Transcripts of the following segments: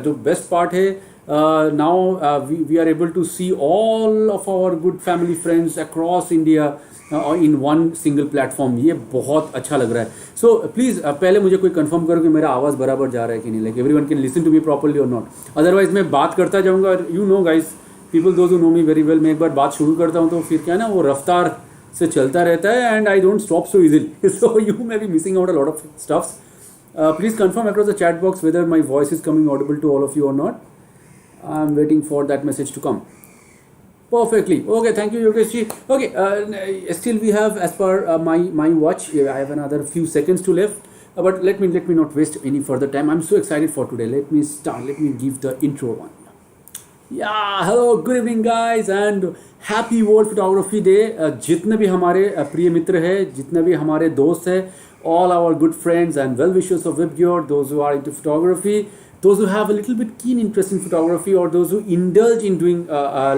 जो best part है, now we are able to see all of our good family friends across India in one single platform. ये बहुत अच्छा लग रहा है. सो प्लीज़ पहले मुझे कोई कंफर्म करो कि मेरा आवाज़ बराबर जा रहा है कि नहीं, like everyone can listen to me properly और नॉट. अदरवाइज मैं बात करता जाऊँगा. You know guys, people those who know me very well, मैं एक बार बात शुरू करता हूँ तो फिर क्या है ना, वो रफ्तार से चलता रहता है and I don't stop so easily. So you may be missing out a lot of stuffs. Please confirm across the chat box whether my voice is coming audible to all of you or not. I'm waiting for that message to come. Perfectly. Okay, thank you, Yogesh ji. Okay, still we have, as per my watch, I have another few seconds to left. But let me not waste any further time. I'm so excited for today. Let me start. Let me give the intro one. Yeah, hello, good evening guys and happy World Photography Day. जितने भी हमारे प्रिय मित्र हैं, जितने भी हमारे दोस्त हैं, all our good friends and well-wishers of WebGear, those who are into photography, those who have a little bit keen interest in photography or those who indulge in doing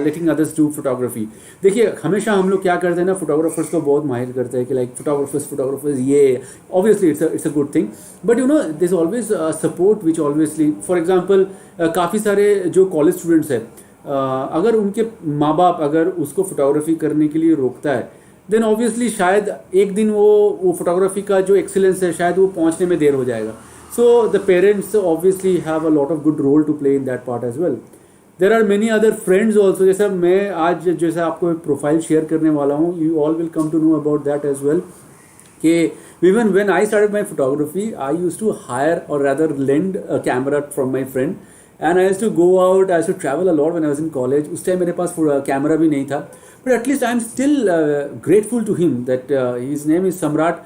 letting others do photography. देखिए, हमेशा हम लोग क्या करते हैं ना, photographers को बहुत माहिर करते हैं कि लाइक फोटोग्राफर्स ये obviously it's a good thing, but you know there's always support which obviously, for example, काफ़ी सारे जो कॉलेज स्टूडेंट्स हैं, अगर उनके माँ बाप अगर उसको फोटोग्राफी करने के लिए रोकता है, देन ऑब्वियसली शायद एक दिन वो फोटोग्राफी का जो एक्सीलेंस है शायद वो पहुंचने में देर हो जाएगा. So the parents obviously have a lot of good role to play in that part as well. There are many other friends also. जैसा मैं आज जैसा आपको एक प्रोफाइल शेयर करने वाला हूँ, you all will come to know about that as well. कि even when I started my photography, I used to hire और rather lend a camera from my friend and I used to go out, I used to travel a lot when I was in college. उस time मेरे पास camera भी नहीं था, but at least I'm still grateful to him that his name is Samrat.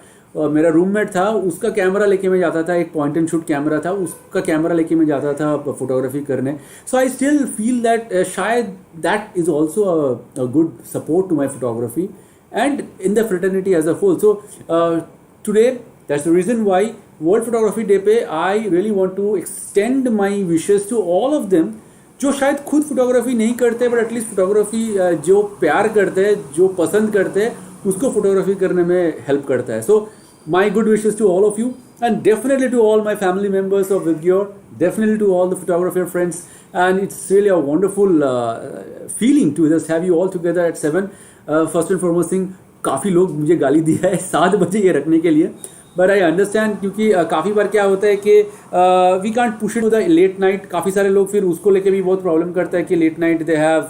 मेरा roommate था, उसका camera लेके मैं जाता था, एक पॉइंट एंड शूट कैमरा था, उसका कैमरा लेके मैं जाता था फोटोग्राफी करने. So I still feel that शायद that is also a good support to my photography and in the fraternity as a whole. So today that's the reason why World photography Day पे I really want to extend my wishes to all of them जो शायद खुद photography नहीं करते, but at least photography जो प्यार करते हैं, जो पसंद करते हैं, उसको फोटोग्राफी करने में हेल्प करता है. So my good wishes to all of you and definitely to all my family members of WebGear, definitely to all the photographer friends. And it's really a wonderful feeling to just have you all together at 7. First and foremost thing, काफ़ी लोग मुझे गाली दिया है 7 बजे ये रखने के लिए, बट आई अंडरस्टैंड, क्योंकि काफ़ी बार क्या होता है कि we can't push it to the late night. काफ़ी सारे लोग फिर उसको लेके भी बहुत प्रॉब्लम करता है कि late night they have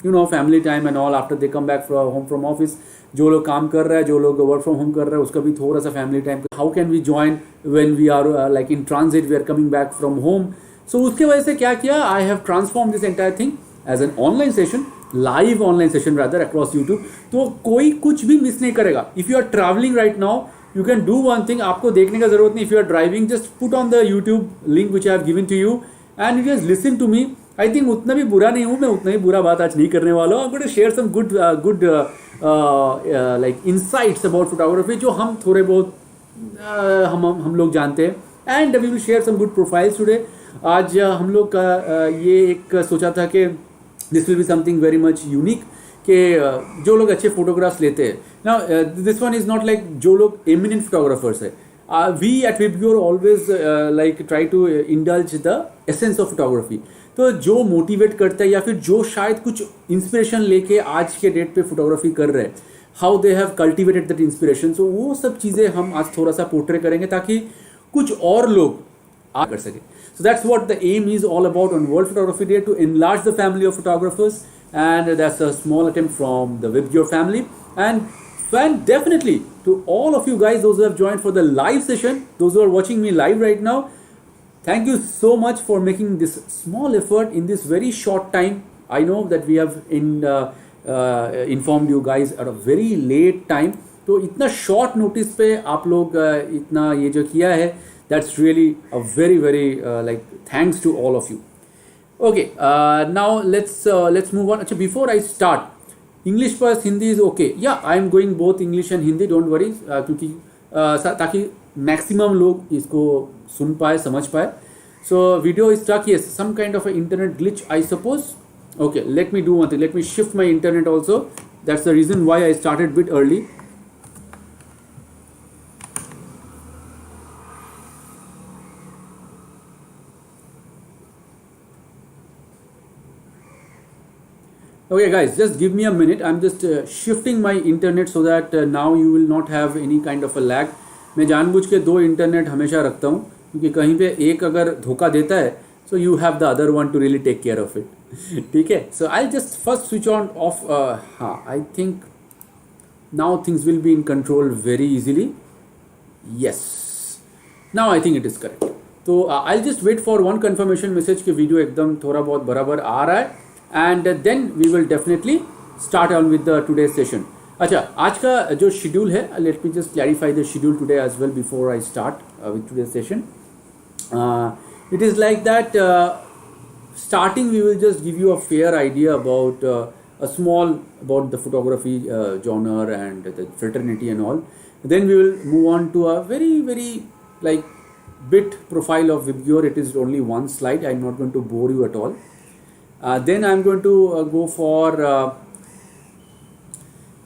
you know family time and all after they come back home from office. जो लोग काम कर रहा है, जो लोग वर्क फ्रॉम होम कर रहा है, उसका भी थोड़ा सा family time. How can we join when we are like in transit, we are coming back from home. So उसके वजह से क्या किया, I have transform this entire thing as an online session, live online session rather across YouTube. तो कोई कुछ भी miss नहीं करेगा. If you are travelling right now, you can do one thing, आपको देखने का जरूरत नहीं. if you are driving, just put on the YouTube link which I have given to you and you just listen to me. I think उतना भी बुरा नहीं हूँ मैं, उतना ही बुरा बात आज नहीं करने वाला हूँ. I'm going to share some good like insights about photography जो हम थोड़े बहुत हम लोग जानते हैं. and we will share some good profiles today. आज हम लोग का ये एक सोचा था कि this will be something very much unique कि जो लोग अच्छे फोटोग्राफ्स लेते हैं. Now this one is not like जो लोग एमिनेंट फोटोग्राफर्स है. We at WebGear always like try to indulge the essence of photography. तो जो मोटिवेट करता है या फिर जो शायद कुछ इंस्पिरेशन लेके आज के डेट पे फोटोग्राफी कर रहे हैं, how they have cultivated that inspiration. So वो सब चीज़ें हम आज थोड़ा सा पोर्ट्रे करेंगे ताकि कुछ और लोग आ कर सके. So that's what the aim is all about on world photography day, to enlarge the family of photographers. And that's a small attempt from the WebGear family. And definitely to all of you guys, those who have joined for the live session, those who are watching me live right now, thank you so much for making this small effort in this very short time. I know that we have informed you guys at a very late time. तो इतना short notice पे आप लोग इतना ये जो किया है, that's really a very like thanks to all of you. Okay, now let's move on. अच्छा, before I start, English plus Hindi is okay. Yeah, I am going both English and Hindi. Don't worry, क्योंकि ताकि maximum लोग इसको सुन पाए, समझ पाए. So video is stuck. Yes, some kind of an internet glitch, I suppose. Okay, let me do one thing. Let me shift my internet also. That's the reason why I started a bit early. Okay guys, just give me a minute. I'm just shifting my internet so that now you will not have any kind of a lag. मैं जानबूझ के दो internet हमेशा रखता हूँ क्योंकि कहीं पे एक अगर धोखा देता है so you have the other one to really take care of it. ठीक है? So I'll just first switch on off. हाँ, I think now things will be in control very easily. Yes. Now I think it is correct. तो I'll just wait for one confirmation message कि video एकदम थोड़ा बहुत बराबर आ रहा है. And then we will definitely start on with the today's session. अच्छा, आज का जो schedule है, let me just clarify the schedule today as well before I start with today's session. It is like that. Starting, we will just give you a fair idea about about the photography genre and the fraternity and all. Then we will move on to a very like bit profile of Vibgyor. It is only one slide. I'm not going to bore you at all. Then I'm going to go for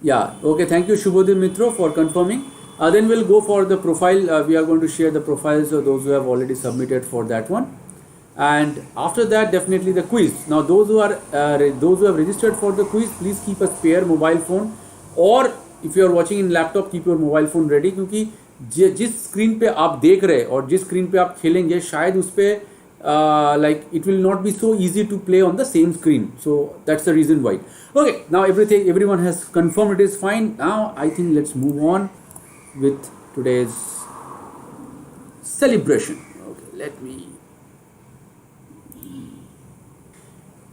okay, thank you Shubhodin Mitro for confirming. Then we'll go for the profile. We are going to share the profiles of those who have already submitted for that one, and after that definitely the quiz. Now those who have registered for the quiz, please keep a spare mobile phone, or if you are watching in laptop, keep your mobile phone ready क्योंकि जिस screen पे आप देख रहे हैं और जिस screen पे आप खेलेंगे शायद उस पे like it will not be so easy to play on the same screen, so that's the reason why. Okay, now everyone has confirmed it is fine. Now I think let's move on with today's celebration. Okay, let me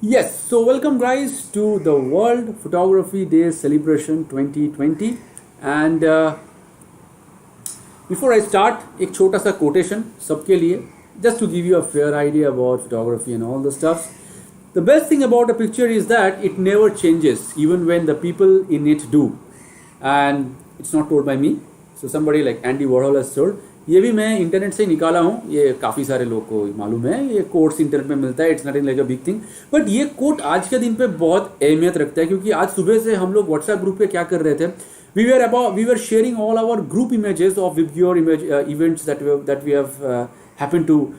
yes, so welcome guys to the World Photography Day Celebration 2020. And before I start, एक छोटा सा quotation सबके लिए, just to give you a fair idea about photography and all the stuff. The best thing about a picture is that it never changes even when the people in it do. And it's not told by me. So somebody like Andy Warhol has told. ये भी मैं internet से निकाला हूँ, ये काफ़ी सारे लोग को मालूम है, ये कोट्स इंटरनेट में मिलता है, it's not like a big thing. But ये कोट आज के दिन पे बहुत अहमियत रखता है क्योंकि आज सुबह से हम लोग व्हाट्सएप ग्रुप पे क्या कर रहे थे, we were sharing all our group images of Vibgyor events that we have happened to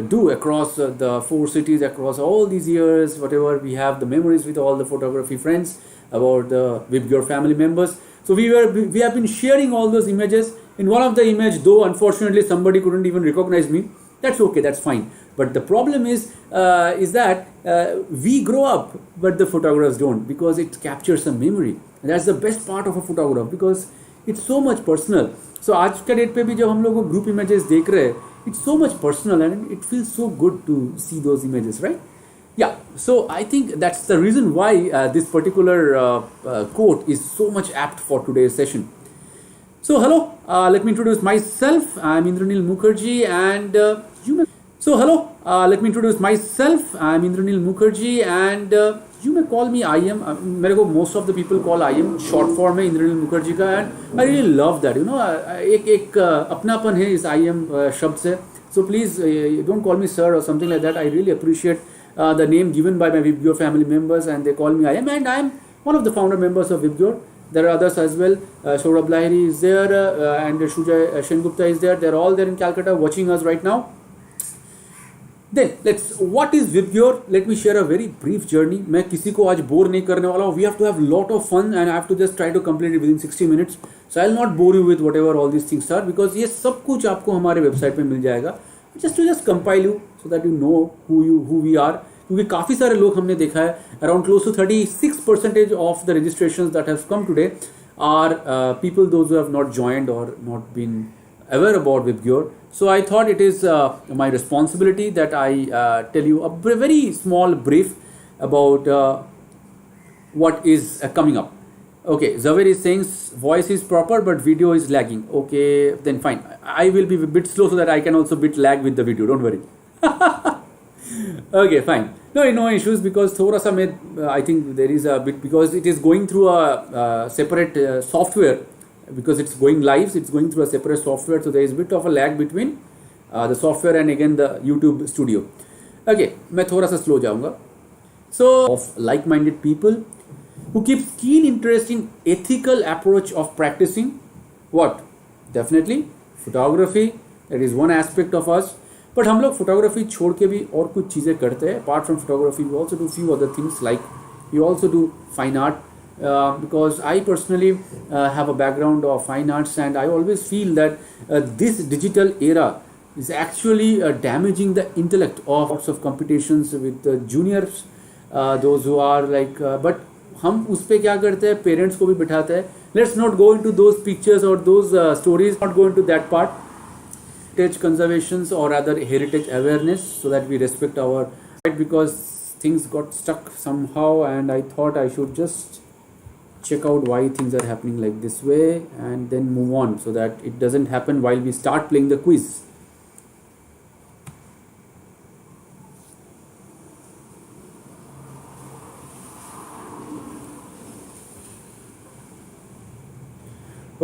do across the 4 cities across all these years. Whatever we have the memories with all the photography friends about the Vibgyor family members. So we have been sharing all those images. In one of the image, though unfortunately somebody couldn't even recognize me, that's okay, that's fine. But the problem is that we grow up, but the photographers don't, because it captures a memory. And that's the best part of a photograph because it's so much personal. So आज के date पे भी जब हम लोग group images देख रहे हैं, it's so much personal and it feels so good to see those images, right? Yeah, so I think that's the reason why this particular quote is so much apt for today's session. So hello, let me introduce myself. I'm Indranil Mukherjee and let me introduce myself. I'm Indranil Mukherjee and you may call me IM. मेरे को most of the people call IM. Short form है Indranil Mukherjee का and I really love that. You know, एक अपनापन है इस IM शब्द से. So please don't call me sir or something like that. I really appreciate the name given by my Vibgyor family members and they call me IM, and I am one of the founder members of Vibgyor. There are others as well. Saurabh Lahiri is there and Shujay Shengupta is there. They're all there in Calcutta watching us right now. Then what is Vibgyor? Let me share a very brief journey. मैं किसी को आज bore नहीं करने वाला हूँ. We have to have lot of fun and I have to just try to complete it within 60 minutes. So I'll not bore you with whatever all these things are because ये सब कुछ आपको हमारे website पे मिल जाएगा. Just to compile you so that you know who we are. क्योंकि काफ़ी सारे लोग हमने देखा है around close to 36% of the registrations that have come today are people those who have not joined or not been aware about Vibgyor. So I thought it is my responsibility that I tell you a very small brief about what is coming up. Okay, Zavir is saying voice is proper but video is lagging. Okay, then fine. I will be a bit slow so that I can also bit lag with the video. Don't worry. Okay, fine. No issues because thoda sa I think there is a bit because it is going through a separate software because it's going live. It's going through a separate software, so there is a bit of a lag between the software and again the YouTube studio. Okay, मैं थोड़ा सा slow जाऊँगा. So of like-minded people who keeps keen interest in ethical approach of practicing what? Definitely photography. That is one aspect of us. But हम लोग photography छोड़ के भी और कुछ चीज़ें करते हैं. Apart from photography we also do few other things like we also do fine art. Because I personally have a background of fine arts, and I always feel that this digital era is actually damaging the intellect of lots of competitions with the juniors, those who are like but हम उस पर क्या करते हैं, parents को भी बिठाते हैं. Let's not go into those pictures और those stories, not go into that part. Heritage conservations or rather heritage awareness, so that we respect our right, because things got stuck somehow, and I thought I should just check out why things are happening like this way and then move on, so that it doesn't happen while we start playing the quiz.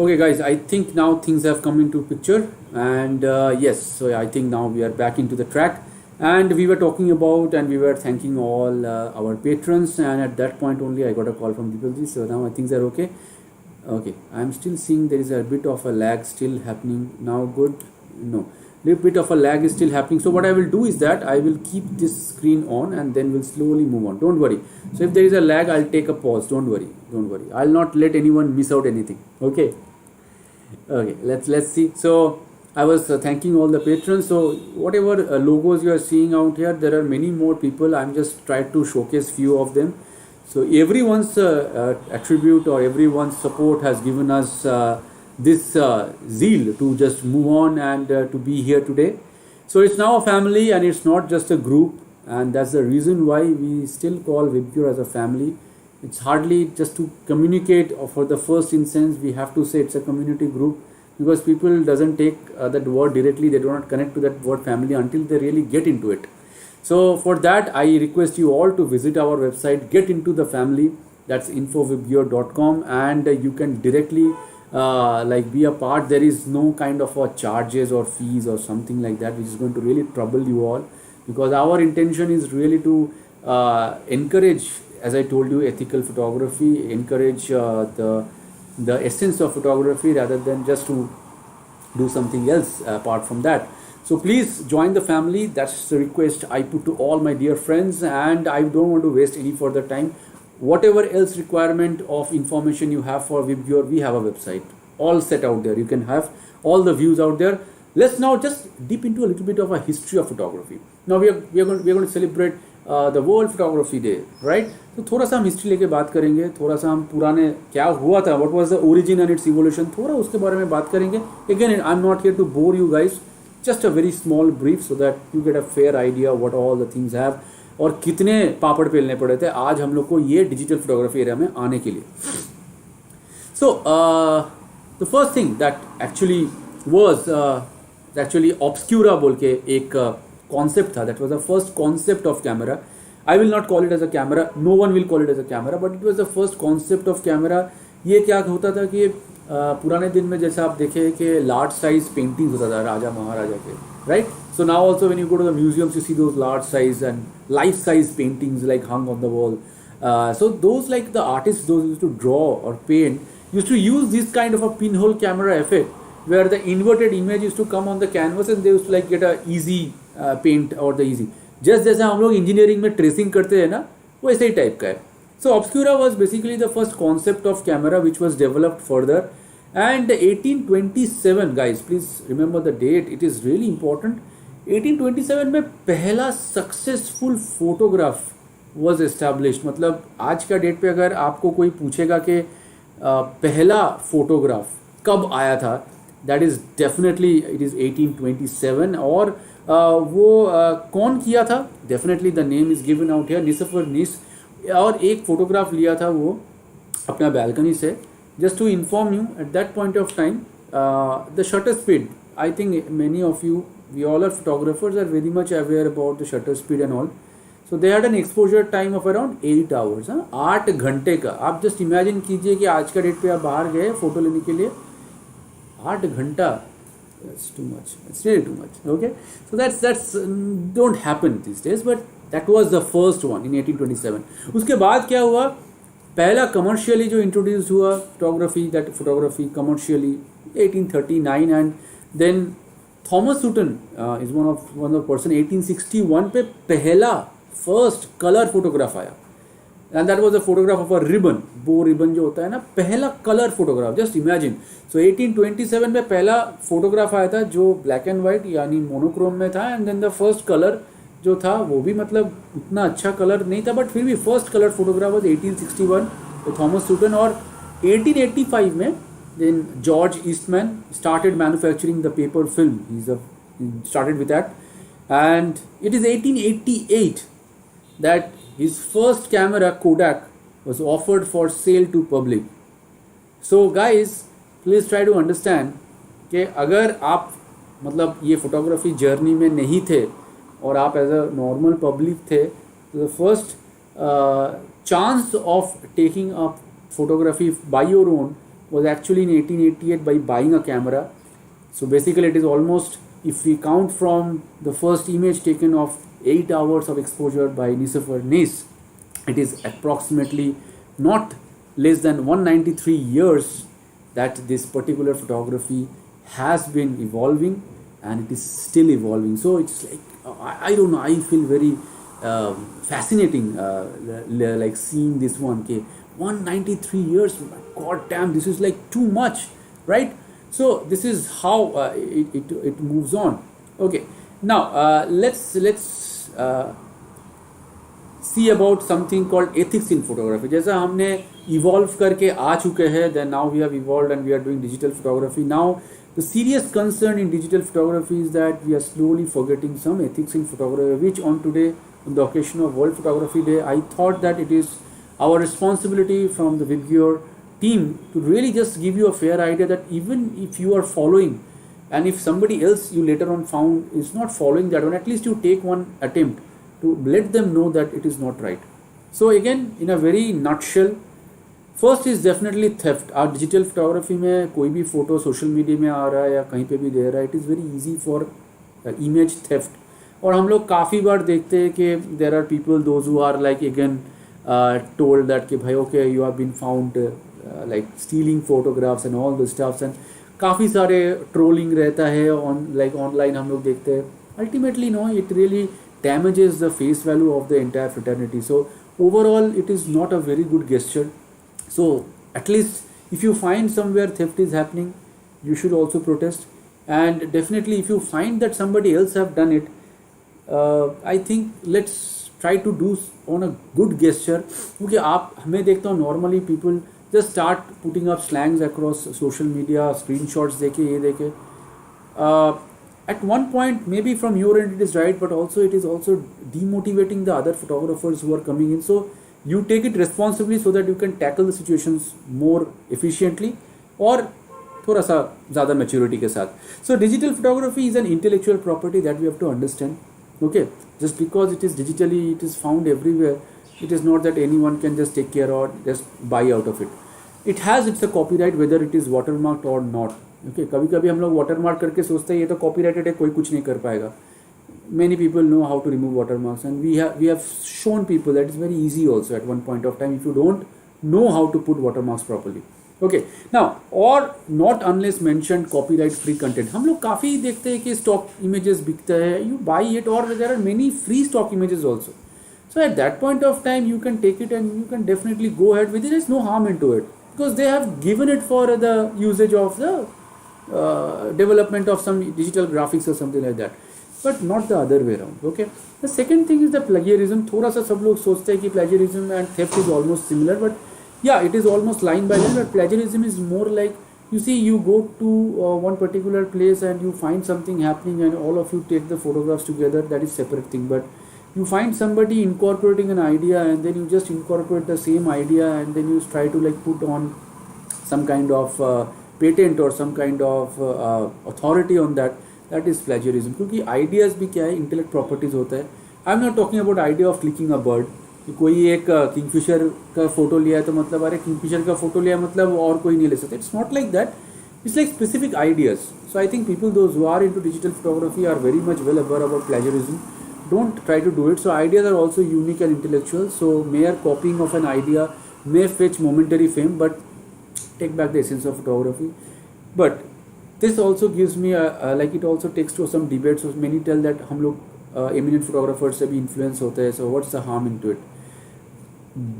Okay guys, I think now things have come into picture, and yes, so I think now we are back into the track, and we were talking about and we were thanking all our patrons, and at that point only I got a call from Deepalji, so now things are okay. Okay, I'm still seeing there is a bit of a lag still happening now. Good. No, little bit of a lag is still happening. So what I will do is that I will keep this screen on and then we'll slowly move on. Don't worry. So if there is a lag, I'll take a pause. Don't worry. Don't worry. I'll not let anyone miss out anything. Okay. Okay. Let's see. So I was thanking all the patrons. So whatever logos you are seeing out here, there are many more people. I'm just trying to showcase few of them. So everyone's attribute or everyone's support has given us this zeal to just move on and to be here today. So it's now a family and it's not just a group, and that's the reason why we still call Webcure as a family. It's hardly just to communicate, or for the first instance we have to say it's a community group, because people doesn't take that word directly, they do not connect to that word family until they really get into it. So for that I request you all to visit our website, get into the family, that's infowebgear.com, and you can directly like be a part. There is no kind of charges or fees or something like that which is going to really trouble you all, because our intention is really to encourage, as I told you, ethical photography, encourage the essence of photography rather than just to do something else apart from that. So please join the family. That's the request I put to all my dear friends, and I don't want to waste any further time. Whatever else requirement of information you have for Webcure, we have a website all set out there. You can have all the views out there. Let's now just dip into a little bit of a history of photography. Now we are going to celebrate the World Photography Day, right? तो थोड़ा सा हम history लेके बात करेंगे, थोड़ा सा हम पुराने क्या हुआ था, what was the origin and its evolution, थोड़ा उसके बारे में बात करेंगे. Again, I'm not here to bore you guys. Just a very small brief so that you get a fair idea what all the things have, और कितने पापड़ पेलने पड़े थे आज हम लोग को ये डिजिटल फोटोग्राफी एरिया में आने के लिए. So the first thing that actually was actually obscura बोल के एक कॉन्सेप्ट था. That was the first concept of camera. I will not call it as a camera, no one will call it as a camera, but it was the first concept of camera. ये क्या होता था कि पुराने दिन में जैसा आप देखें कि लार्ज साइज पेंटिंग होता था राजा महाराजा के, right? So now also when you go to the museums, you see those large size and life size paintings like hung on the wall. So those, like the artists, those used to draw or paint, used to use this kind of a pinhole camera effect, where the inverted image used to come on the canvas and they used to like get a easy paint or the easy. Just जैसे हम लोग engineering में tracing करते हैं ना, वैसे ही type का है. So obscura was basically the first concept of camera which was developed further. And 1827, guys, please remember the date. It is really important. 1827 में पहला सक्सेसफुल फोटोग्राफ वॉज एस्टैब्लिश्ड. मतलब आज का डेट पे अगर आपको कोई पूछेगा कि पहला फोटोग्राफ कब आया था, that is definitely it is 1827. और वो कौन किया था, definitely the name is given out here, Nicephore Niepce. और एक फोटोग्राफ लिया था वो अपना बैल्कनी से. Just to inform you, at that point of time the shutter speed, I think many of you, we all are photographers, are very much aware about the shutter speed and all. So they had an exposure time of around 8 hours. 8 घंटे का. आप just imagine कीजिए कि आज का date पे आप बाहर गए फोटो लेने के लिए, 8 घंटा. That's too much. It's really too much. Okay. So that's don't happen these days, but that was the first one in 1827. उसके बाद क्या हुआ, पहला कमर्शियली जो इंट्रोड्यूस हुआ photography, that photography commercially 1839, and then Thomas Sutton is one of person 1861 पे पहला first colour photograph आया, and that was a photograph of a ribbon, bow ribbon जो होता है ना, पहला colour photograph, just imagine. So 1827 में पहला फोटोग्राफ आया था जो ब्लैक एंड वाइट यानी मोनोक्रोम में था, and then the first colour जो था वो भी मतलब उतना अच्छा कलर नहीं था, बट फिर भी फर्स्ट कलर फोटोग्राफ वाज 1861 तो थॉमस सूटन. और 1885 में then George Eastman started manufacturing the paper film. He started with that, and it is 1888 that his first camera Kodak was offered for sale to public. So guys, please try to understand कि अगर आप मतलब ये photography journey में नहीं थे और आप एज अ नॉर्मल पब्लिक थे, तो the first chance of taking a photography by your own was actually in 1888 by buying a camera. So basically it is almost, if we count from the first image taken of 8 hours of exposure by Nicéphore Nice, it is approximately not less than 193 years that this particular photography has been evolving, and it is still evolving. So it's like I don't know, I feel very fascinating like seeing this one. Okay, 193 years, god damn, this is like too much, right? So this is how it moves on. Okay, now let's see about something called ethics in photography. जैसा हमने evolve करके आ चुके हैं, then now we have evolved and we are doing digital photography. Now the serious concern in digital photography is that we are slowly forgetting some ethics in photography, which on today, on the occasion of World Photography Day, I thought that it is our responsibility from the VibGear team to really just give you a fair idea that even if you are following, and if somebody else you later on found is not following that one, at least you take one attempt to let them know that it is not right. So again, in a very nutshell, first is definitely theft. Our digital photography में कोई भी photo social media में आ रहा है या कहीं पे भी दे रहा है, it is very easy for image theft. और हम लोग काफ़ी बार देखते हैं कि there are people those who are like again told that कि भाई okay, you have been found like stealing photographs and all the stuffs, and काफ़ी सारे trolling रहता है on like online हम लोग देखते हैं. Ultimately no, it really damages the face value of the entire fraternity. So overall it is not a very good gesture. So at least if you find somewhere theft is happening, you should also protest. And definitely if you find that somebody else have done it, I think let's try to do on a good gesture. क्योंकि आप हमें देखता हूँ normally people just start putting up slangs across social media, screenshots देके ये देके. At one point maybe from your end it is right, but also it is also demotivating the other photographers who are coming in. So you take it responsibly so that you can tackle the situations more efficiently और थोड़ा सा ज़्यादा maturity के साथ. So digital photography is an intellectual property that we have to understand. Okay, just because it is digitally, it is found everywhere, it is not that anyone can just take care or just buy out of it. It has its a copyright whether it is watermarked or not. Okay, कभी कभी हम लोग watermark करके सोचते हैं ये तो copyrighted है, कोई कुछ नहीं कर पाएगा. Many people know how to remove watermarks, and we have shown people that it's very easy also at one point of time if you don't know how to put watermarks properly. Okay, now or not unless mentioned copyright free content. हम लोग काफ़ी देखते हैं कि stock images बिकते हैं, you buy it, or there are many free stock images also. So at that point of time you can take it and you can definitely go ahead with it. There is no harm into it because they have given it for the usage of the development of some digital graphics or something like that, but not the other way around. Okay, the second thing is the plagiarism. थोड़ा सा सब लोग सोचते हैं कि plagiarism and theft is almost similar, but yeah, it is almost line by line. But plagiarism is more like, you see, you go to one particular place and you find something happening and all of you take the photographs together. That is separate thing. But you find somebody incorporating an idea and then you just incorporate the same idea and then you try to like put on some kind of patent or some kind of authority on that. That is plagiarism. क्योंकि ideas भी क्या है, intellect properties होता है. I am not talking about idea of clicking a bird. कि कोई एक Kingfisher का फोटो लिया है तो मतलब अरे किंगफिशर का फोटो लिया मतलब और कोई नहीं ले सकता. It's not like that. It's like specific ideas. So I think people those who are into digital photography are very much well aware about plagiarism. Don't try to do it. So ideas are also unique and intellectual. So mere copying of an idea may fetch momentary fame, but take back the essence of photography. But this also gives me like it also takes to some debates. So many tell that हम लोग eminent photographers से भी influence होते हैं. So what's the harm into it?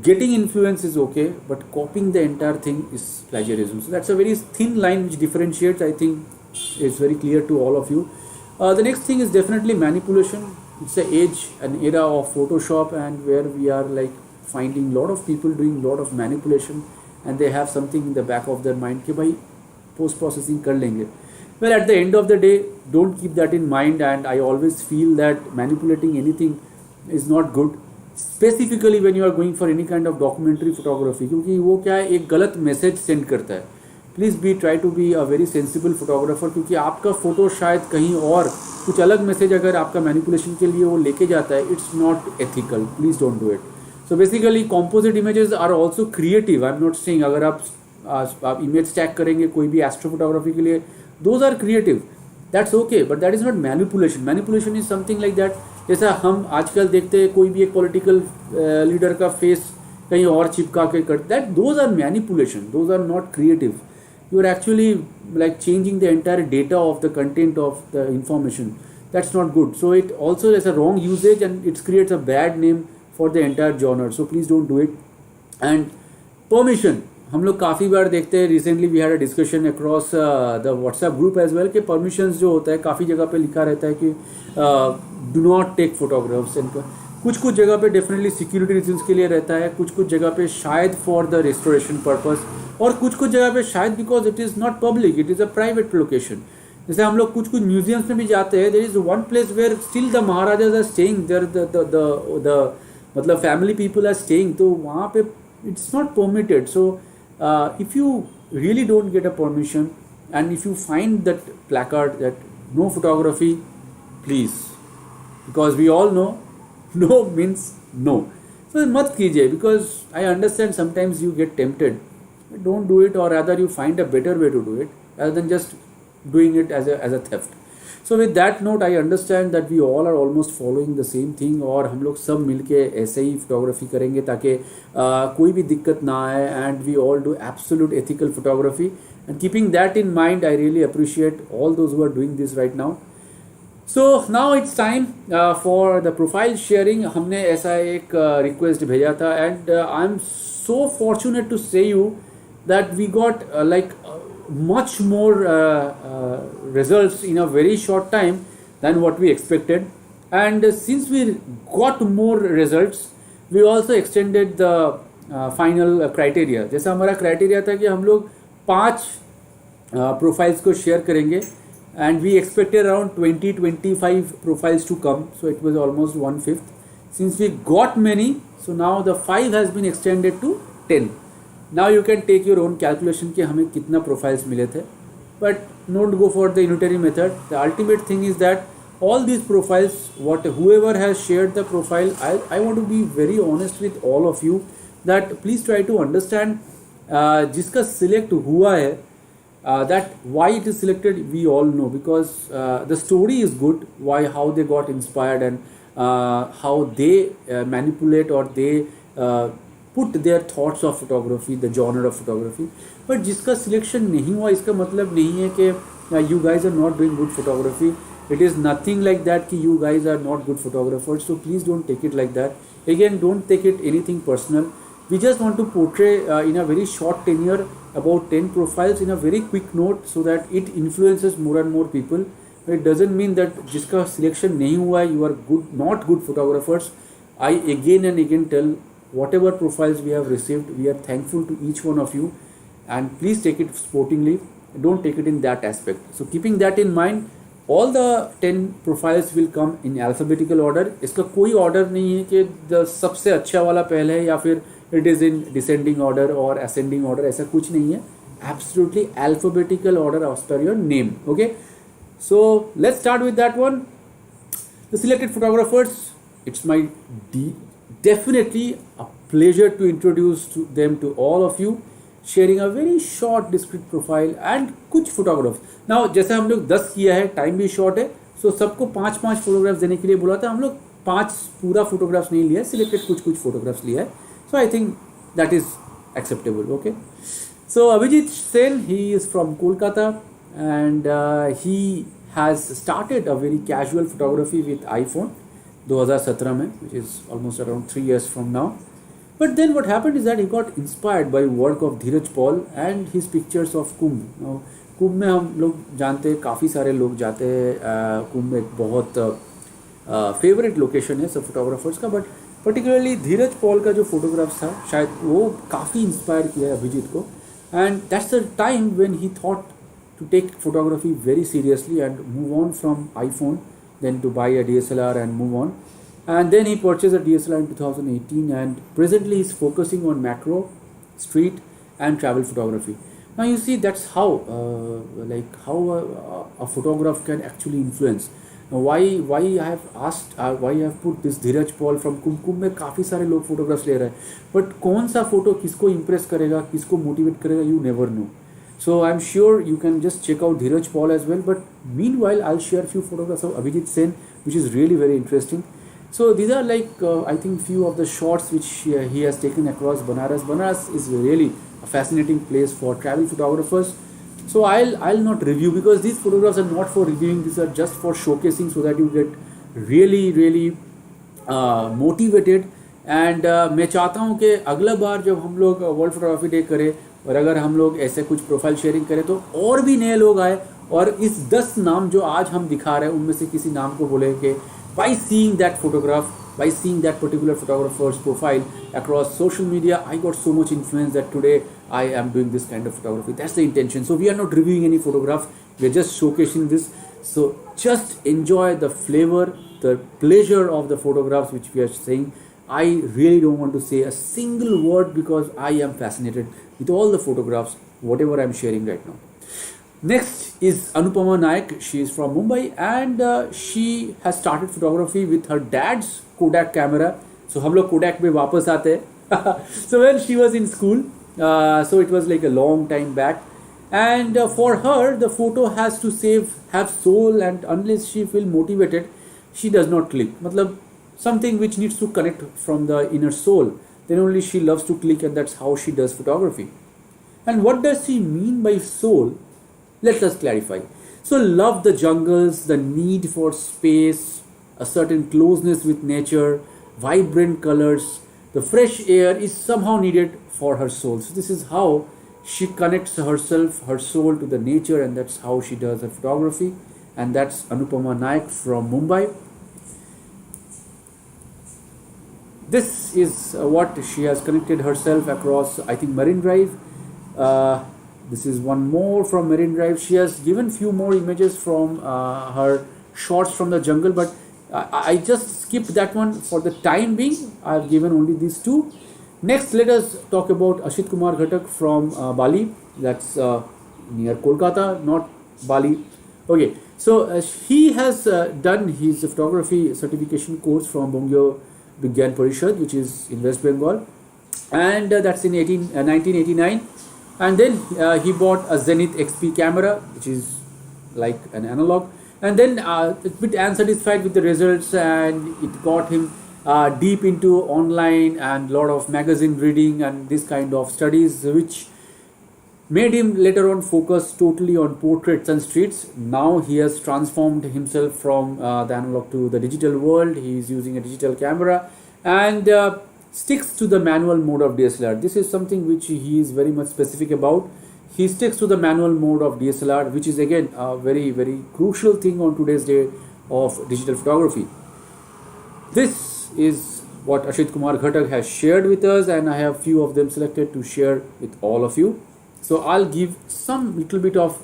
Getting influence is okay, but copying the entire thing is plagiarism. So that's a very thin line which differentiates. I think it's very clear to all of you. The next thing is definitely manipulation. It's an age, an era of Photoshop, and where we are like finding a lot of people doing a lot of manipulation, and they have something in the back of their mind कि भाई post processing कर लेंगे. Well, at the end of the day, don't keep that in mind, and I always feel that manipulating anything is not good. Specifically when you are going for any kind of documentary photography, क्योंकि वो क्या है, एक गलत message send करता है. Please be try to be a very sensible photographer, क्योंकि आपका फोटो शायद कहीं और कुछ अलग मैसेज अगर आपका मैनिपुलेशन के लिए वो लेके जाता है, it's not ethical. Please don't do it. So basically composite images are also creative. I am not saying अगर आप इमेज स्टैक करेंगे कोई भी एस्ट्रो फोटोग्राफी के लिए, those are creative, that's okay, but that is not manipulation. Manipulation is something like that. जैसा हम आजकल देखते हैं कोई भी एक पॉलिटिकल लीडर का फेस कहीं और चिपका के कर, that those are manipulation, those are not creative. You are actually like changing the entire data of the content of the information. That's not good. So it also is a wrong usage, and it creates a bad name for the entire genre. So please don't do it. And permission, हम लोग काफ़ी बार देखते हैं. Recently we had a discussion across the WhatsApp group as well कि permissions जो होता है काफ़ी जगह पे लिखा रहता है कि डू नॉट टेक फोटोग्राफ्स. इनका कुछ जगह पे डेफिनेटली सिक्योरिटी रीजंस के लिए रहता है, कुछ जगह पे शायद फॉर द रेस्टोरेशन पर्पस, और कुछ जगह पे शायद because it is not public, it is a private location. जैसे हम लोग कुछ म्यूजियम्स में भी जाते हैं, there is one place where still the maharajas are staying there, the मतलब फैमिली पीपल आर स्टेइंग, तो वहाँ पे it's not permitted. So if you really don't get a permission and if you find that placard that no photography, please, because we all know no means no. So मत कीजिए, because I understand sometimes you get tempted. Don't do it, or rather you find a better way to do it rather than just doing it as a theft. So with that note, I understand that we all are almost following the same thing, और हम लोग सब मिलके ऐसे ही photography करेंगे ताकि कोई भी दिक्कत ना आए, and we all do absolute ethical photography. And keeping that in mind, I really appreciate all those who are doing this right now. So now it's time for the profile sharing. हमने ऐसा एक request भेजा था, and I'm so fortunate to say you that we got much more results in a very short time than what we expected. And since we got more results, we also extended the final criteria. जैसा हमारा criteria था कि हम लोग 5 profiles को share करेंगे, and we expected around 20-25 profiles to come, so it was almost 1/5. Since we got many, so now the 5 has been extended to 10. Now you can take your own calculation कि हमें कितना profiles मिले थे, but don't go for the unitary method. The ultimate thing is that all these profiles, whoever has shared the profile, I want to be very honest with all of you that please try to understand जिसका select हुआ है, that why it is selected we all know, because the story is good, how they got inspired, and how they manipulate or they put their thoughts of photography, the genre of photography. But जिसका selection नहीं हुआ, इसका मतलब नहीं है कि you guys are not doing good photography. It is nothing like that कि you guys are not good photographers. So please don't take it like that. Again, don't take it anything personal. We just want to portray in a very short tenure about 10 profiles in a very quick note, so that it influences more and more people. But it doesn't mean that जिसका selection नहीं हुआ you are not good photographers. I again and again tell, whatever profiles we have received, we are thankful to each one of you, and please take it sportingly. Don't take it in that aspect. So keeping that in mind, all the 10 profiles will come in alphabetical order. इसका कोई order नहीं है कि सबसे अच्छा वाला पहले है या फिर it is in descending order or ascending order. ऐसा कुछ नहीं है. Absolutely alphabetical order as per your name. Okay. So let's start with that one. The selected photographers. It's my definitely a pleasure to introduce them to all of you, sharing a very short discrete profile and कुछ photographs. Now जैसे हम लोग 10 किया है, time भी short है, so सबको 5-5 photographs देने के लिए बोला था. हम लोग 5 पूरा फोटोग्राफ्स नहीं लिया, सिलेक्टेड कुछ फोटोग्राफ्स लिया है. So I think that is acceptable. Okay. So Abhijit Sen, he is from Kolkata. and he has started a very casual photography with iPhone 2017 में, which is almost around 3 years from now. But then what happened is that he got inspired by work of Dheeraj Paul and his pictures of Kumbh. Now, कुंभ में हम लोग जानते हैं, काफ़ी सारे लोग जाते हैं. कुंभ एक बहुत फेवरेट लोकेशन है सब फोटोग्राफर्स का, बट पर्टिकुलरली धीरज पॉल का जो फोटोग्राफ्स था शायद वो काफ़ी इंस्पायर किया है अभिजीत को. And that's the time when he thought to take photography very seriously and move on from iPhone, then to buy a DSLR and move on. And then he purchased a DSLR in 2018, and presently he's focusing on macro, street and travel photography. Now you see that's how how a photograph can actually influence. Now why I have asked why I have put this Dheeraj Paul from कुंभ में काफ़ी सारे लोग photographs ले रहे हैं, but कौन सा photo किसको इम्प्रेस करेगा, किसको मोटिवेट करेगा, you never know. So I'm sure you can just check out Dheeraj Paul as well. But meanwhile, I'll share few photographs of Abhijit Sen, which is really very interesting. So these are I think few of the shots which he has taken across Banaras. Banaras is really a fascinating place for travel photographers. So I'll not review because these photographs are not for reviewing. These are just for showcasing so that you get really motivated. And मैं चाहता हूँ कि अगला बार जब हम लोग world photography day करें और अगर हम लोग ऐसे कुछ प्रोफाइल शेयरिंग करें तो और भी नए लोग आए और इस 10 नाम जो आज हम दिखा रहे हैं उनमें से किसी नाम को बोले कि by seeing that photograph, by seeing that particular photographers profile across social media, I got so much influence that today I am doing this kind of photography. That's the intention. So we are not reviewing any photograph, we are just showcasing this. So just enjoy the flavour, the pleasure of the photographs which we are saying. I really don't want to say a single word because I am fascinated with all the photographs, whatever I'm sharing right now. Next is Anupama Naik. She is from Mumbai and she has started photography with her dad's Kodak camera. So हम लोग Kodak में वापस आते हैं. So when she was in school, so it was like a long time back. And for her, the photo has to have soul, and unless she feel motivated, she does not click. मतलब something which needs to connect from the inner soul, then only she loves to click, and that's how she does photography. And what does she mean by soul? Let us clarify. So love the jungles, the need for space, a certain closeness with nature, vibrant colors, the fresh air is somehow needed for her soul. So this is how she connects herself, her soul to the nature, and that's how she does her photography. And that's Anupama Naik from Mumbai. This is what she has connected herself across, I think, Marine Drive. This is one more from Marine Drive. She has given few more images from her shots from the jungle, but I just skipped that one for the time being. I have given only these two. Next, let us talk about Ashit Kumar Ghatak from Bali. That's near Kolkata, not Bali. Okay, so he has done his photography certification course from Bongyo Vigyan Parishad, which is in West Bengal, and that's in 1989. And then he bought a Zenith XP camera, which is like an analog, and then a bit unsatisfied with the results, and it got him deep into online and lot of magazine reading and this kind of studies, which made him later on focus totally on portraits and streets. Now he has transformed himself from the analog to the digital world. He is using a digital camera and sticks to the manual mode of DSLR. This is something which he is very much specific about. He sticks to the manual mode of DSLR, which is again a very crucial thing on today's day of digital photography. This is what Ashit Kumar Ghatak has shared with us, and I have few of them selected to share with all of you. So I'll give some little bit of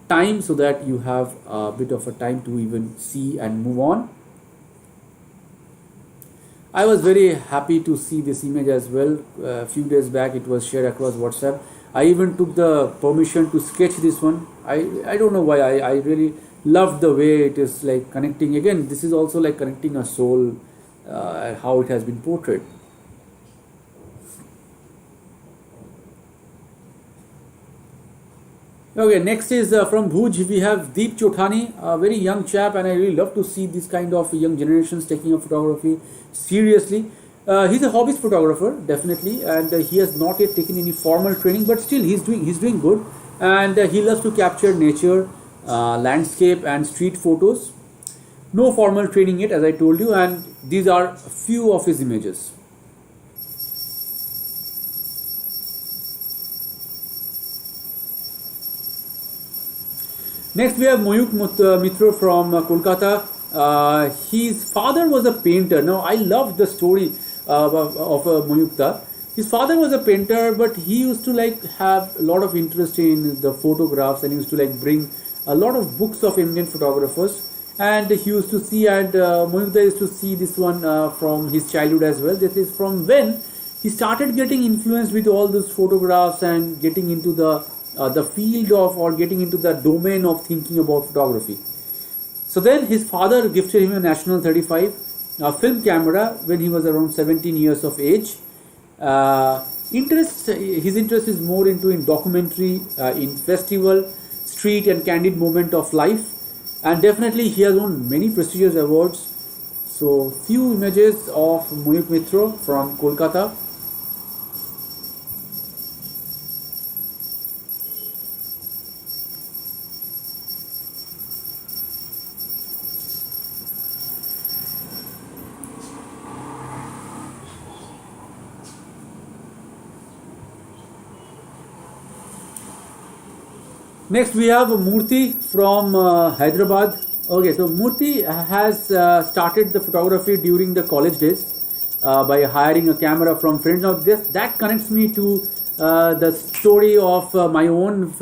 time so that you have a bit of a time to even see and move on. I was very happy to see this image as well. A few days back it was shared across WhatsApp. I even took the permission to sketch this one. I don't know why. I really loved the way it is like connecting. Again, this is also like connecting a soul, how it has been portrayed. Okay, next is from Bhuj. We have Deep Chothani, a very young chap, and I really love to see this kind of young generations taking up photography seriously. He's a hobbyist photographer, definitely, and he has not yet taken any formal training, but still he's doing good. And he loves to capture nature, landscape, and street photos. No formal training yet, as I told you, and these are a few of his images. Next, we have Moyuk Mitra from Kolkata. His father was a painter. Now, I love the story of Moyukta. His father was a painter, but he used to like have a lot of interest in the photographs, and he used to like bring a lot of books of Indian photographers. And he used to see, and Moyukta used to see this one from his childhood as well. This is from when he started getting influenced with all those photographs and getting into the field of, or getting into the domain of thinking about photography. So then his father gifted him a National 35 film camera when he was around 17 years of age. His interest is more into in documentary, in festival, street and candid moment of life, and definitely he has won many prestigious awards. So few images of Moyuk Mitra from Kolkata. Next, we have Murthy from Hyderabad. Okay, so Murthy has started the photography during the college days by hiring a camera from friends. Now, that connects me to the story of my own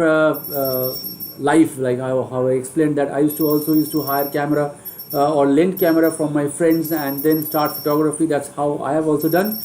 life, like how I explained that I used to hire camera or lend camera from my friends and then start photography. That's how I have also done.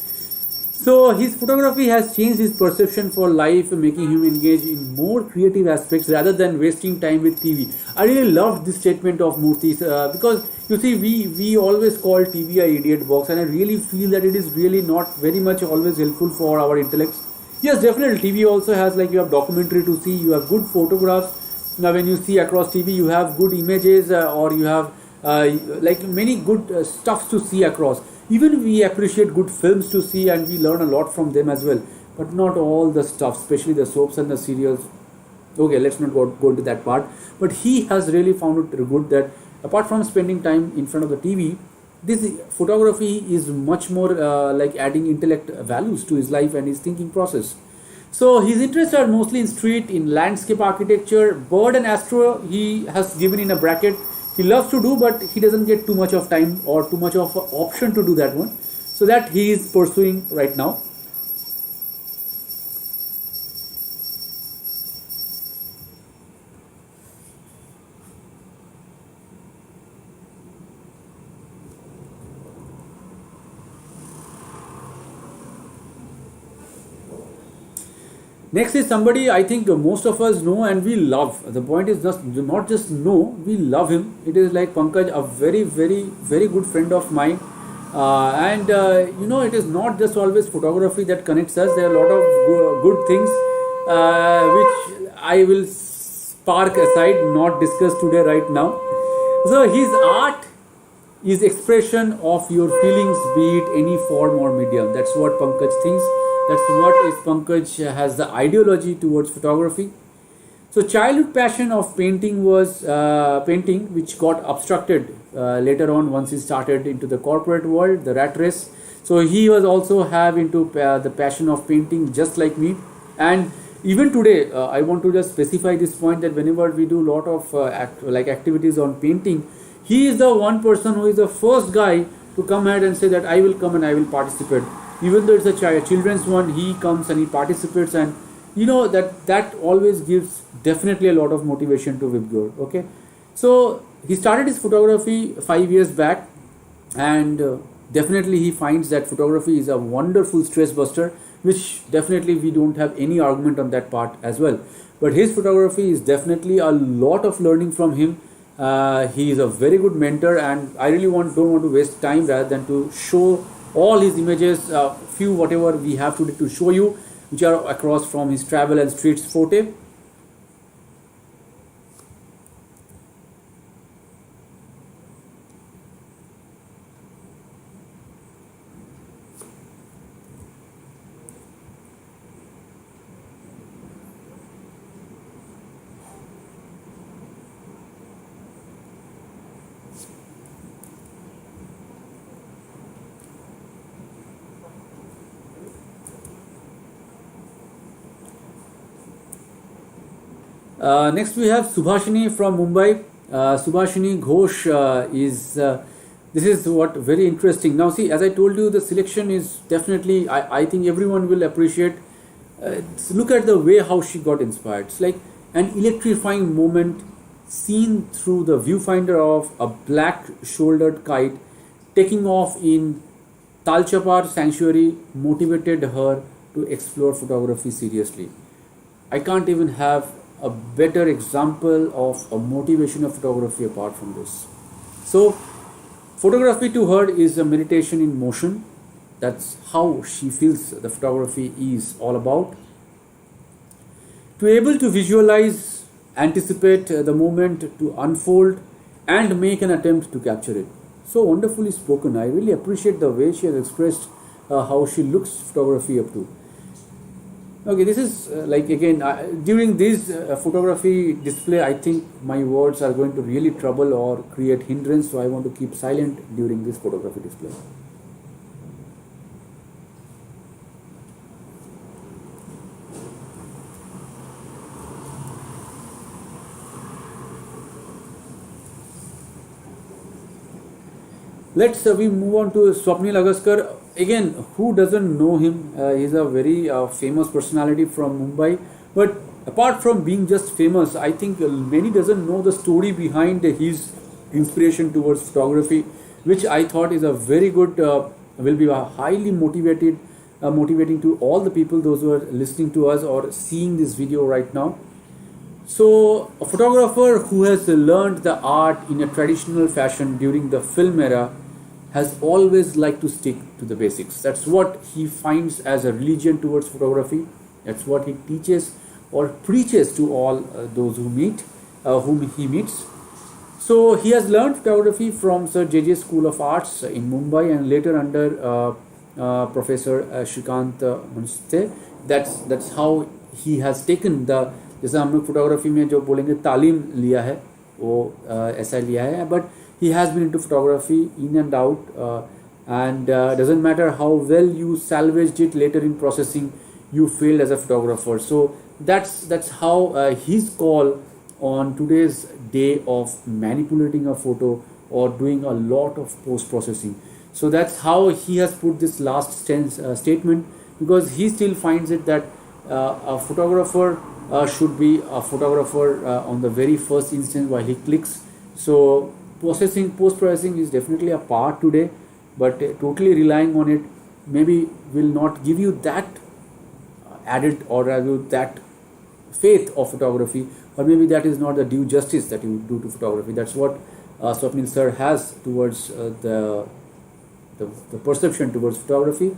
So his photography has changed his perception for life, making him engage in more creative aspects rather than wasting time with TV. I really loved this statement of Murthy's because you see, we always call TV a idiot box, and I really feel that it is really not very much always helpful for our intellects. Yes, definitely, TV also has, like, you have documentary to see, you have good photographs. Now, when you see across TV, you have good images, or you have like many good stuffs to see across. Even we appreciate good films to see, and we learn a lot from them as well, but not all the stuff, especially the soaps and the serials. Okay, let's not go into that part, but he has really found it good that apart from spending time in front of the TV, this photography is much more like adding intellect values to his life and his thinking process. So his interests are mostly in street, in landscape architecture, bird and astro. He has given in a bracket. He loves to do, but he doesn't get too much of time or too much of option to do that one. So that he is pursuing right now. Next is somebody I think most of us know and we love. The point is just not just know, we love him. It is like Pankaj, a very, very, very good friend of mine. And you know, it is not just always photography that connects us. There are a lot of good things which I will park aside, not discuss today right now. So his art is expression of your feelings, be it any form or medium. That's what Pankaj thinks. That's what is Pankaj has the ideology towards photography. So childhood passion of painting was painting, which got obstructed later on once he started into the corporate world, the rat race. So he was also have into the passion of painting, just like me. And even today, I want to just specify this point that whenever we do a lot of activities on painting, he is the one person who is the first guy to come ahead and say that I will come and I will participate. Even though it's a children's one, he comes and he participates, and you know that always gives definitely a lot of motivation to Vibgor. Okay, so he started his photography 5 years back, and definitely he finds that photography is a wonderful stress buster, which definitely we don't have any argument on that part as well. But his photography is definitely a lot of learning from him. He is a very good mentor, and I really don't want to waste time rather than to show all his images, few whatever we have to show you, which are across from his travel and streets photo. Next we have Subhashini from Mumbai. Subhashini Ghosh is. This is what very interesting. Now see, as I told you, the selection is definitely. I think everyone will appreciate. Look at the way how she got inspired. It's like an electrifying moment seen through the viewfinder of a black-shouldered kite taking off in Talchapar Sanctuary motivated her to explore photography seriously. I can't even have a better example of a motivation of photography apart from this. So, photography to her is a meditation in motion. That's how she feels the photography is all about. To able to visualize, anticipate the moment to unfold, and make an attempt to capture it. So wonderfully spoken. I really appreciate the way she has expressed how she looks photography up to. Okay, this is like again during this photography display. I think my words are going to really trouble or create hindrance, so I want to keep silent during this photography display. Let's we move on to Swapnil Agaskar. Again, who doesn't know him? He's a very famous personality from Mumbai. But apart from being just famous, I think many doesn't know the story behind his inspiration towards photography, which I thought is a very good, will be a highly motivating to all the people, those who are listening to us or seeing this video right now. So, a photographer who has learned the art in a traditional fashion during the film era has always liked to stick to the basics. That's what he finds as a religion towards photography. That's what he teaches or preaches to all those whom he meets. So, he has learned photography from Sir J.J. School of Arts in Mumbai and later under Professor Shrikant Munste. That's how he has taken the, जैसे हम लोग photography में जो बोलेंगे तालीम लिया है वो ऐसा लिया है but he has been into photography in and out and doesn't matter how well you salvaged it later in processing, you failed as a photographer. So that's how his call on today's day of manipulating a photo or doing a lot of post processing. So that's how he has put this last statement, because he still finds it that a photographer should be a photographer on the very first instance while he clicks. So post processing is definitely a part today, but totally relying on it maybe will not give you that added or that faith of photography, or maybe that is not the due justice that you do to photography. That's what Swapnil sir has towards the perception towards photography.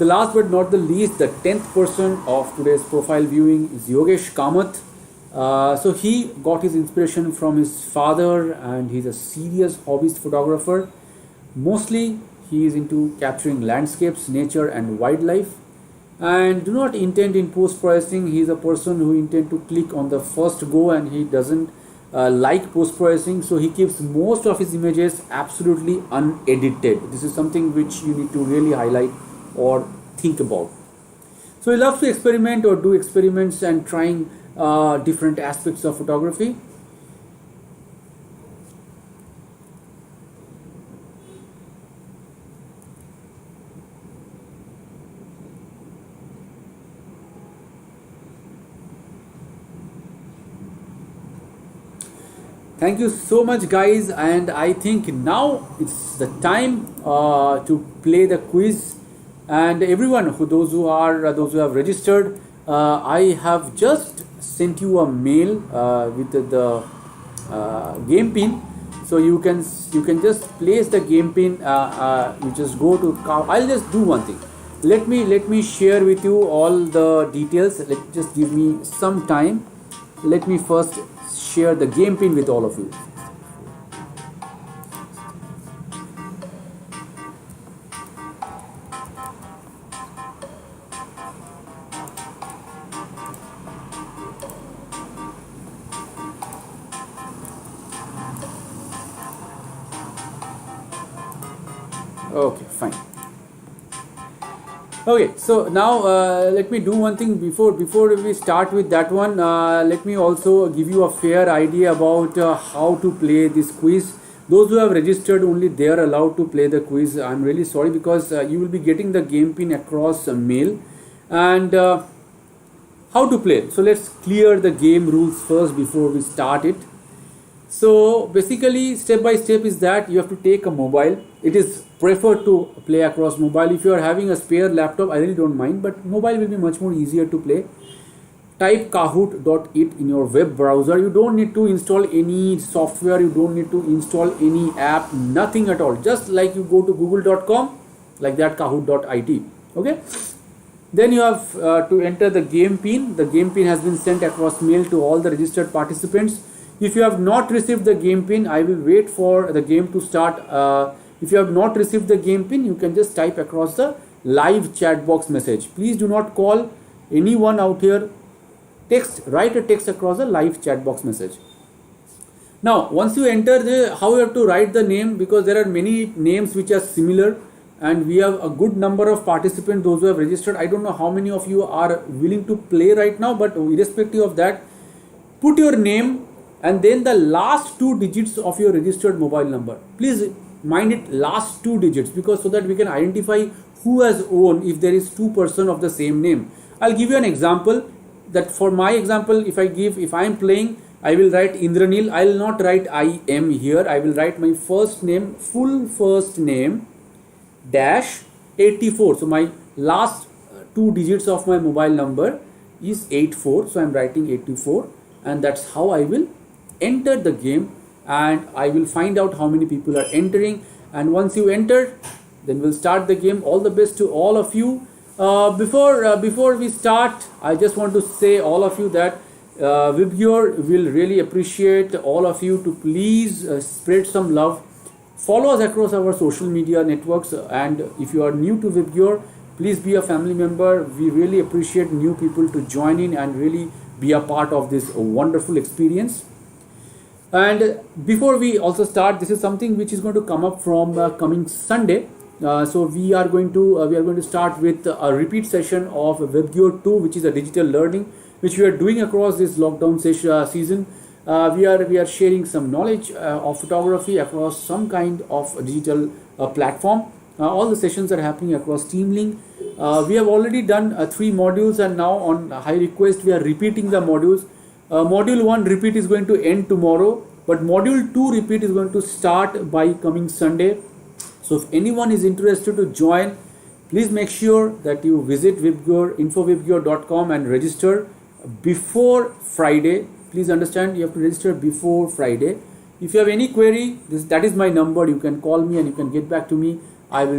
The last but not the least, the 10th person of today's profile viewing is Yogesh Kamath. So he got his inspiration from his father and he's a serious hobbyist photographer. Mostly he is into capturing landscapes, nature and wildlife, and do not intend in post-processing. He is a person who intend to click on the first go and he doesn't like post-processing, so he keeps most of his images absolutely unedited. This is something which you need to really highlight or think about. So he loves to experiment or do experiments and trying different aspects of photography. Thank you so much guys, and I think now it's the time to play the quiz. And everyone those who have registered, I have just sent you a mail with the game pin, so you can just place the game pin. You just go to I'll just do one thing. Let me share with you all the details. Just give me some time. Let me first share the game pin with all of you. Okay, fine. Okay, so now let me do one thing before we start with that one. Let me also give you a fair idea about how to play this quiz. Those who have registered, only they are allowed to play the quiz. I'm really sorry, because you will be getting the game pin across mail. And how to play. So let's clear the game rules first before we start it. So basically, step by step is that you have to take a mobile. It is preferred to play across mobile. If you are having a spare laptop, I really don't mind, but mobile will be much more easier to play. Type kahoot.it in your web browser. You don't need to install any software, you don't need to install any app, nothing at all. Just like you go to google.com, like that, kahoot.it. Okay. Then you have to enter the game pin. The game pin has been sent across mail to all the registered participants. If you have not received the game pin, I will wait for the game to start. If you have not received the game pin, you can just type across the live chat box message. Please do not call anyone out here. Write a text across the live chat box message. Now, once you enter how you have to write the name, because there are many names which are similar, and we have a good number of participants, those who have registered. I don't know how many of you are willing to play right now, but irrespective of that, put your name and then the last 2 digits of your registered mobile number. Please mind it, last 2 digits, because so that we can identify who has won if there is 2 persons of the same name. I'll give you an example. That for my example, if I am playing, I will write Indranil. I will not write I am here. I will write my first name, full first name, dash 84. So my last 2 digits of my mobile number is 84. So I am writing 84, and that's how I will enter the game, and I will find out how many people are entering. And once you enter, then we'll start the game. All the best to all of you. Before we start, I just want to say all of you that Vibgyor will really appreciate all of you to please spread some love. Follow us across our social media networks, and if you are new to Vibgyor, please be a family member. We really appreciate new people to join in and really be a part of this wonderful experience. And before we also start, this is something which is going to come up from coming Sunday. So we are going to start with a repeat session of Vibgyor 2, which is a digital learning, which we are doing across this lockdown season. We are sharing some knowledge of photography across some kind of digital platform. All the sessions are happening across TeamLink. We have already done 3 modules, and now on high request we are repeating the modules. Module 1 repeat is going to end tomorrow, but module 2 repeat is going to start by coming Sunday. So if anyone is interested to join, please make sure that you visit Vibgyor, infovibgyor.com, and register before Friday. Please understand, you have to register before Friday. If you have any query, that is my number. You can call me and you can get back to me. I will